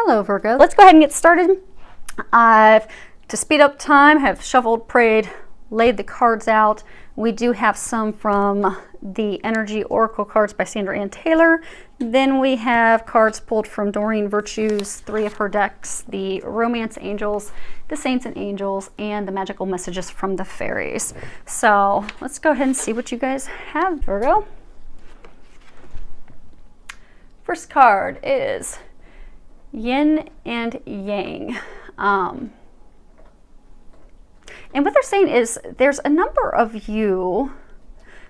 Hello Virgo. Let's go ahead and get started. To speed up time, have shuffled, prayed, laid the cards out. We do have some from the Energy Oracle cards by Sandra Ann Taylor. Then we have cards pulled from Doreen Virtue's 3 of her decks, the Romance Angels, the Saints and Angels, and the Magical Messages from the Fairies. So let's go ahead and see what you guys have, Virgo. First card is Yin and Yang. And what they're saying is there's a number of you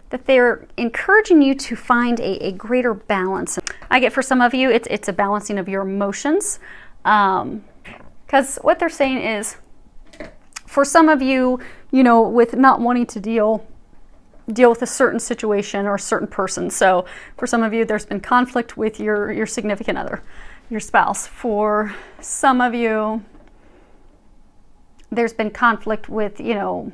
that they're encouraging you to find a greater balance. I get for some of you, it's a balancing of your emotions. Because what they're saying is, for some of you, you know, with not wanting to deal with a certain situation or a certain person. So for some of you, there's been conflict with your significant other, your spouse. For some of you, there's been conflict with, you know,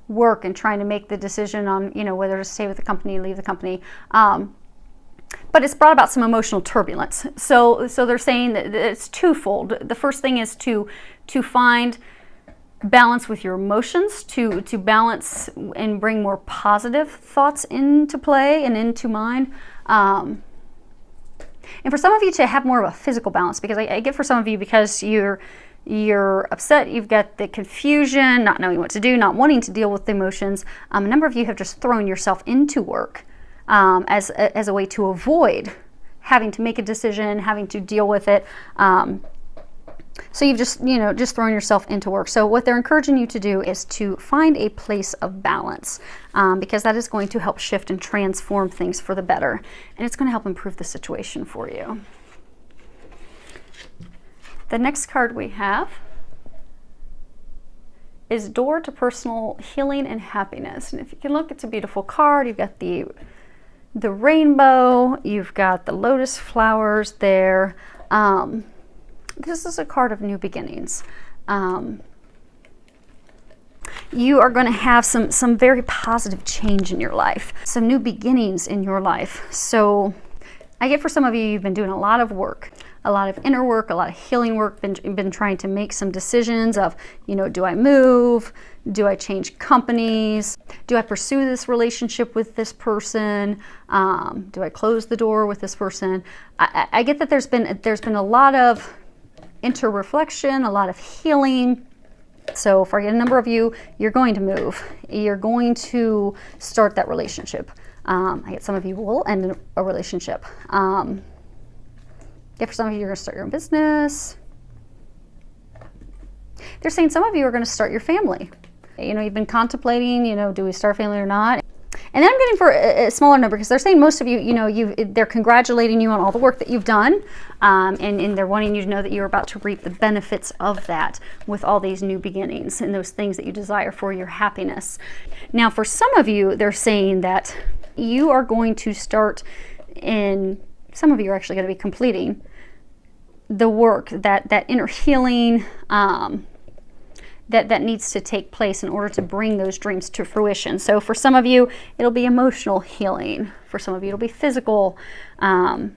work and trying to make the decision on, you know, whether to stay with the company, leave the company. But it's brought about some emotional turbulence. So they're saying that it's twofold. The first thing is to find balance with your emotions, to balance and bring more positive thoughts into play and into mind. And for some of you to have more of a physical balance, because I get for some of you, because you're upset, you've got the confusion, not knowing what to do, not wanting to deal with the emotions. A number of you have just thrown yourself into work as a way to avoid having to make a decision, having to deal with it. So you've just thrown yourself into work. So what they're encouraging you to do is to find a place of balance, because that is going to help shift and transform things for the better. And it's going to help improve the situation for you. The next card we have is Door to Personal Healing and Happiness. And if you can look, it's a beautiful card. You've got the rainbow, you've got the lotus flowers there. This is a card of new beginnings. You are going to have some very positive change in your life, some new beginnings in your life. So I get for some of you, you've been doing a lot of work, a lot of inner work, a lot of healing work, been trying to make some decisions of, you know, do I move? Do I change companies? Do I pursue this relationship with this person? Do I close the door with this person? I get that there's been a lot of inter-reflection, a lot of healing. So for a number of you, you're going to move. You're going to start that relationship. I get some of you will end a relationship. For some of you, you're going to start your own business. They're saying some of you are going to start your family. You know, you've been contemplating, you know, do we start a family or not? And then I'm getting for a smaller number, because they're saying most of you, you know, they're congratulating you on all the work that you've done, and they're wanting you to know that you're about to reap the benefits of that with all these new beginnings and those things that you desire for your happiness. Now, for some of you, they're saying that you are going to start some of you are actually going to be completing the work, that inner healing, that needs to take place in order to bring those dreams to fruition. So for some of you, it'll be emotional healing. For some of you, it'll be physical. For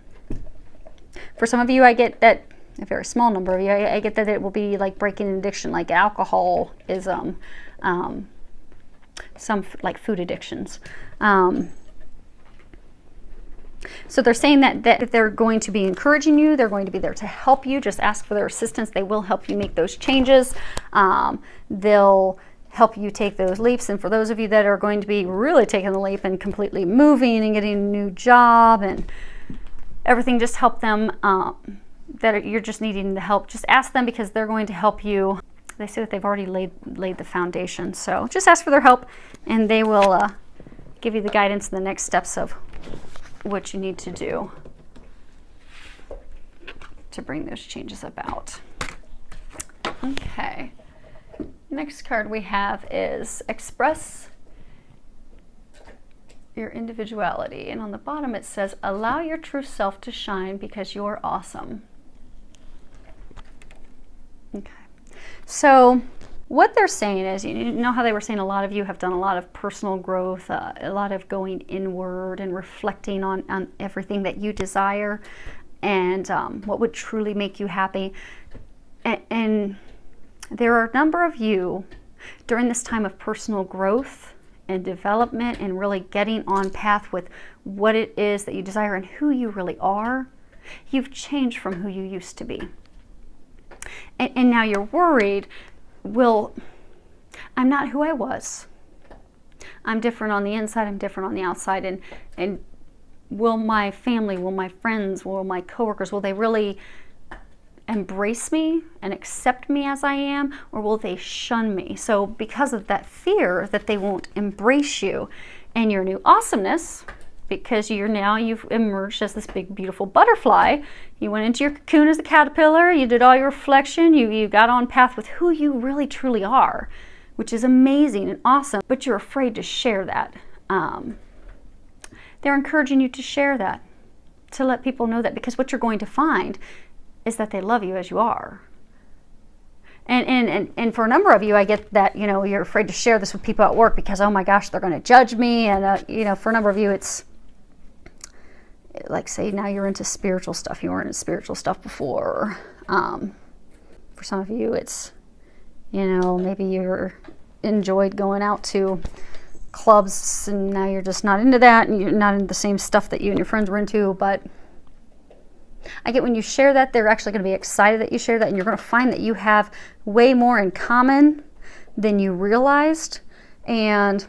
some of you, I get that, a very small number of you, I get that it will be like breaking an addiction, like alcoholism, some like food addictions. So they're saying that they're going to be encouraging you. They're going to be there to help you. Just ask for their assistance. They will help you make those changes. They'll help you take those leaps. And for those of you that are going to be really taking the leap and completely moving and getting a new job and everything, just help them. That you're just needing the help, just ask them, because they're going to help you. They say that they've already laid the foundation. So just ask for their help, and they will give you the guidance and the next steps of what you need to do to bring those changes about. Okay. Next card we have is Express Your Individuality. And on the bottom it says, allow your true self to shine because you're awesome. Okay. So what they're saying is, you know how they were saying a lot of you have done a lot of personal growth, a lot of going inward and reflecting on everything that you desire. and what would truly make you happy. And there are a number of you during this time of personal growth and development and really getting on path with what it is that you desire and who you really are. You've changed from who you used to be. And now you're worried, well, I'm not who I was. I'm different on the inside, I'm different on the outside. And will my family, will my friends, will my coworkers, will they really embrace me and accept me as I am, or will they shun me? So because of that fear that they won't embrace you and your new awesomeness, because you've emerged as this big beautiful butterfly, you went into your cocoon as a caterpillar, you did all your reflection, you got on path with who you really truly are, which is amazing and awesome, but you're afraid to share that. They're encouraging you to share that, to let people know that, because what you're going to find is that they love you as you are. And for a number of you, I get that, you're afraid to share this with people at work because, oh my gosh, they're going to judge me. And, for a number of you, it's like, say now you're into spiritual stuff. You weren't into spiritual stuff before. For some of you, it's, maybe you're enjoyed going out to clubs and now you're just not into that and you're not into the same stuff that you and your friends were into. But I get when you share that, they're actually going to be excited that you share that, and you're going to find that you have way more in common than you realized. And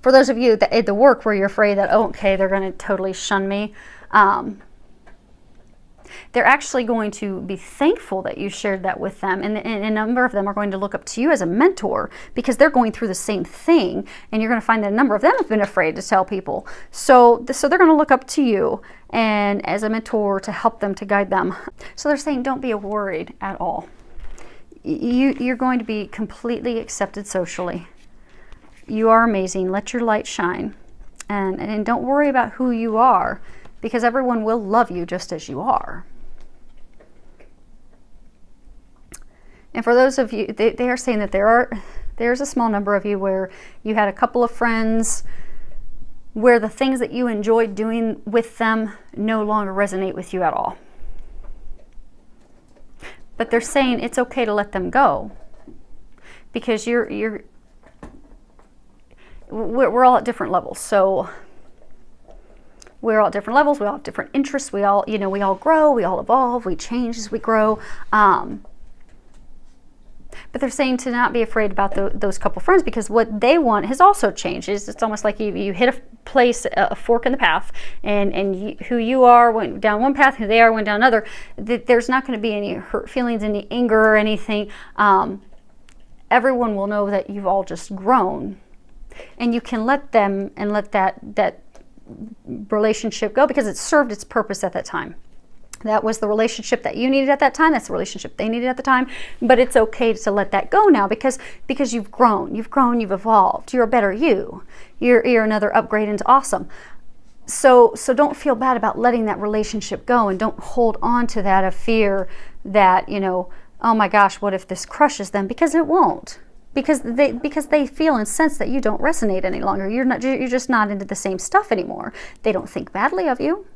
for those of you that at the work where you're afraid that, oh, okay, they're going to totally shun me, they're actually going to be thankful that you shared that with them. And a number of them are going to look up to you as a mentor because they're going through the same thing. And you're going to find that a number of them have been afraid to tell people. So they're going to look up to you and as a mentor to help them, to guide them. So they're saying, don't be worried at all. You're going to be completely accepted socially. You are amazing. Let your light shine. And don't worry about who you are, because everyone will love you just as you are. And for those of you, they are saying that there's a small number of you where you had a couple of friends where the things that you enjoyed doing with them no longer resonate with you at all. But they're saying it's okay to let them go, because we're all at different levels. So we're all at different levels. We all have different interests. We all grow. We all evolve. We change as we grow. But they're saying to not be afraid about those couple friends, because what they want has also changed. It's almost like you hit a fork in the path, and who you are went down one path, who they are went down another. There's not going to be any hurt feelings, any anger or anything. Everyone will know that you've all just grown, and you can let them and let that relationship go, because it served its purpose at that time. That was the relationship that you needed at that time. That's the relationship they needed at the time. But it's okay to let that go now, because you've grown, you've evolved. You're a better you. You're another upgrade into awesome. So don't feel bad about letting that relationship go, and don't hold on to that of fear that, oh my gosh, what if this crushes them? Because it won't. Because they feel and sense that you don't resonate any longer. You're just not into the same stuff anymore. They don't think badly of you.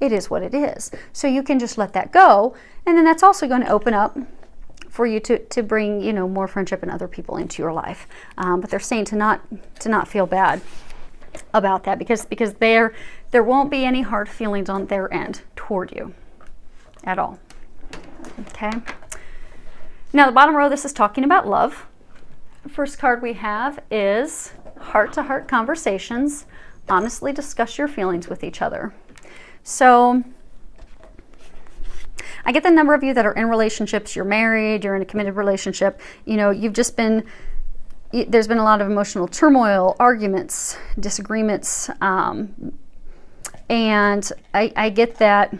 It is what it is. So you can just let that go, and then that's also going to open up for you to bring more friendship and other people into your life. But they're saying to not feel bad about that, because there won't be any hard feelings on their end toward you at all. Okay. Now the bottom row, this is talking about love. The first card we have is heart-to-heart conversations. Honestly discuss your feelings with each other. So I get the number of you that are in relationships, you're married, you're in a committed relationship, you've just been, there's been a lot of emotional turmoil, arguments, disagreements, and I get that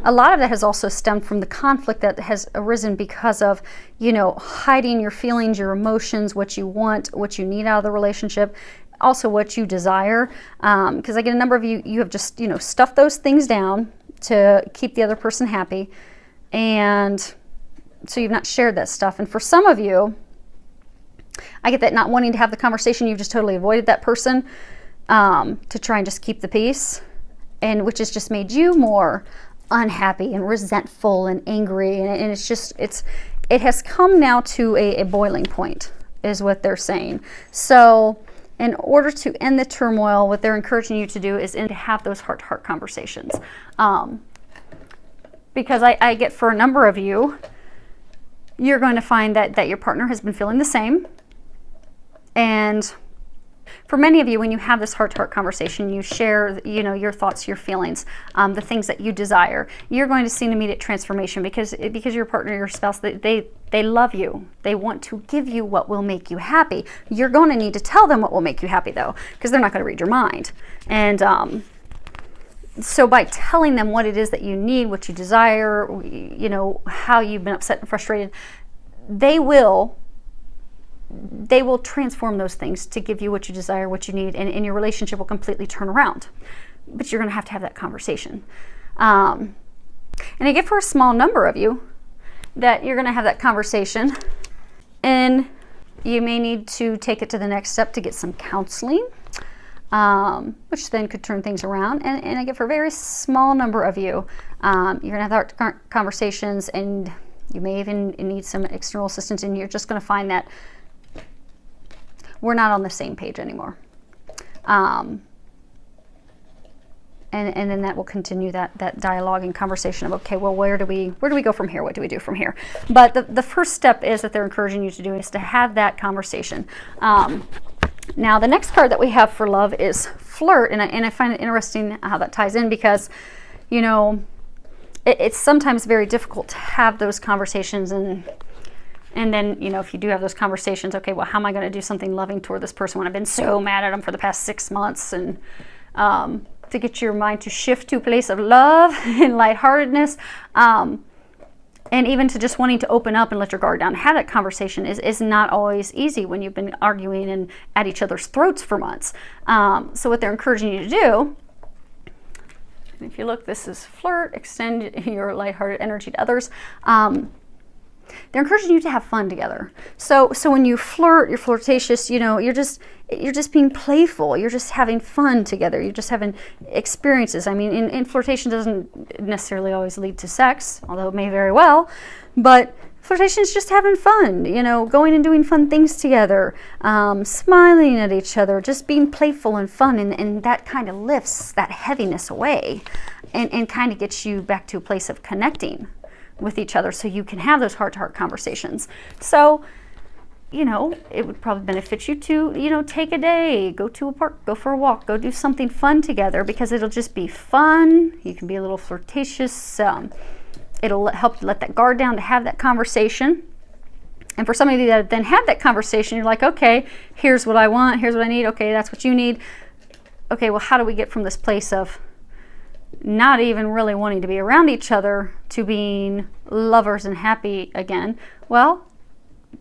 a lot of that has also stemmed from the conflict that has arisen because of, hiding your feelings, your emotions, what you want, what you need out of the relationship, also what you desire. Because I get a number of you have just, stuffed those things down to keep the other person happy. And so you've not shared that stuff. And for some of you, I get that not wanting to have the conversation, you've just totally avoided that person to try and just keep the peace. and which has just made you more unhappy and resentful and angry, and it has come now to a boiling point, is what they're saying. So in order to end the turmoil, what they're encouraging you to do is to have those heart-to-heart conversations. Because I get, for a number of you, you're going to find that your partner has been feeling the same. And for many of you, when you have this heart-to-heart conversation, you share, your thoughts, your feelings, the things that you desire. You're going to see an immediate transformation because your partner, your spouse, they love you. They want to give you what will make you happy. You're going to need to tell them what will make you happy, though, because they're not going to read your mind. And so by telling them what it is that you need, what you desire, how you've been upset and frustrated, they will transform those things to give you what you desire, what you need, and your relationship will completely turn around. But you're going to have that conversation. And I get, for a small number of you, that you're going to have that conversation, and you may need to take it to the next step to get some counseling, which then could turn things around. And I get, for a very small number of you, you're going to have that conversations, and you may even need some external assistance, and you're just going to find that we're not on the same page anymore. And then that will continue that dialogue and conversation of, okay, well, where do we go from here? What do we do from here? But the first step is that they're encouraging you to do is to have that conversation. Now, the next card that we have for love is flirt, and I find it interesting how that ties in, because, it's sometimes very difficult to have those conversations, and then, if you do have those conversations, okay, well, how am I going to do something loving toward this person when I've been so mad at them for the past 6 months? And to get your mind to shift to a place of love and lightheartedness, and even to just wanting to open up and let your guard down. Have that conversation is not always easy when you've been arguing and at each other's throats for months. So what they're encouraging you to do, and if you look, this is flirt, extend your lighthearted energy to others. They're encouraging you to have fun together. So when you flirt, you're flirtatious, you're just being playful. You're just having fun together. You're just having experiences. I mean, and flirtation doesn't necessarily always lead to sex, although it may very well. But flirtation is just having fun, going and doing fun things together, smiling at each other, just being playful and fun. And that kind of lifts that heaviness away and kind of gets you back to a place of connecting with each other, so you can have those heart-to-heart conversations. So, it would probably benefit you to, take a day, go to a park, go for a walk, go do something fun together, because it'll just be fun. You can be a little flirtatious. It'll help you let that guard down to have that conversation. And for some of you that then have that conversation, you're like, okay, here's what I want, here's what I need. Okay, that's what you need. Okay, well, how do we get from this place of not even really wanting to be around each other to being lovers and happy again? Well,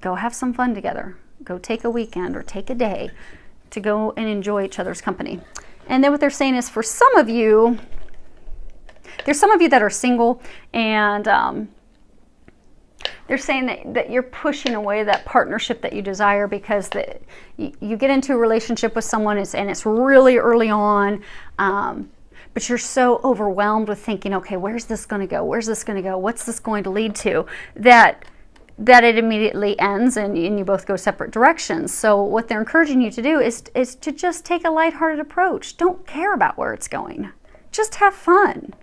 go have some fun together. Go take a weekend or take a day to go and enjoy each other's company. And then what they're saying is, for some of you, there's some of you that are single, and they're saying that you're pushing away that partnership that you desire because you get into a relationship with someone and it's really early on, but you're so overwhelmed with thinking, okay, where's this going to go? Where's this going to go? What's this going to lead to? That it immediately ends and you both go separate directions. So what they're encouraging you to do is to just take a lighthearted approach. Don't care about where it's going. Just have fun.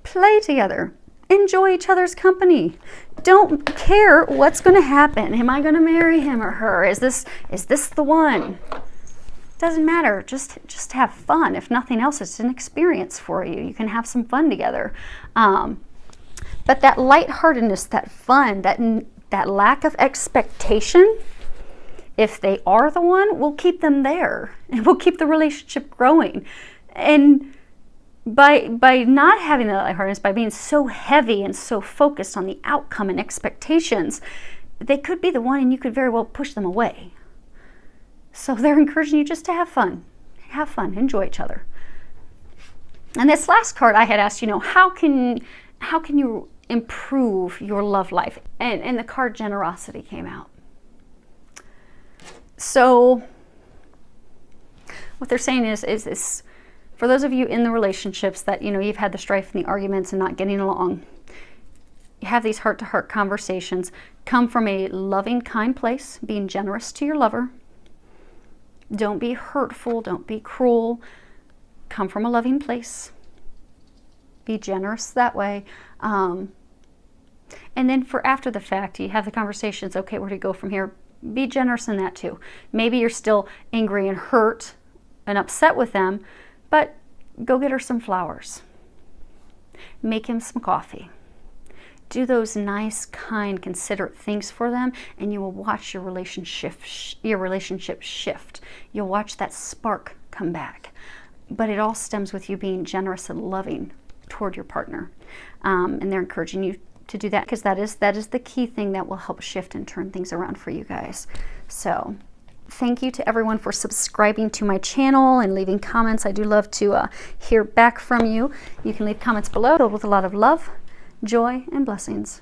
Play together. Enjoy each other's company. Don't care what's going to happen. Am I going to marry him or her? Is this the one? Doesn't matter. Just have fun. If nothing else, it's an experience for you. You can have some fun together. But that lightheartedness, that fun, that lack of expectation, if they are the one, we'll keep them there and we'll keep the relationship growing. And by not having that lightheartedness, by being so heavy and so focused on the outcome and expectations, they could be the one and you could very well push them away. So they're encouraging you just to have fun. Have fun, enjoy each other. And this last card I had asked, how can you improve your love life? And the card generosity came out. So what they're saying is For those of you in the relationships that, you've had the strife and the arguments and not getting along, you have these heart-to-heart conversations. Come from a loving, kind place, being generous to your lover. Don't be hurtful. Don't be cruel. Come from a loving place. Be generous that way. And then for after the fact, you have the conversations, okay, where do you go from here? Be generous in that too. Maybe you're still angry and hurt and upset with them, but go get her some flowers. Make him some coffee. Do those nice, kind, considerate things for them, and you will watch your relationship shift. You'll watch that spark come back. But it all stems with you being generous and loving toward your partner. And they're encouraging you to do that, because that is the key thing that will help shift and turn things around for you guys. So thank you to everyone for subscribing to my channel and leaving comments. I do love to hear back from you. You can leave comments below filled with a lot of love, joy, and blessings.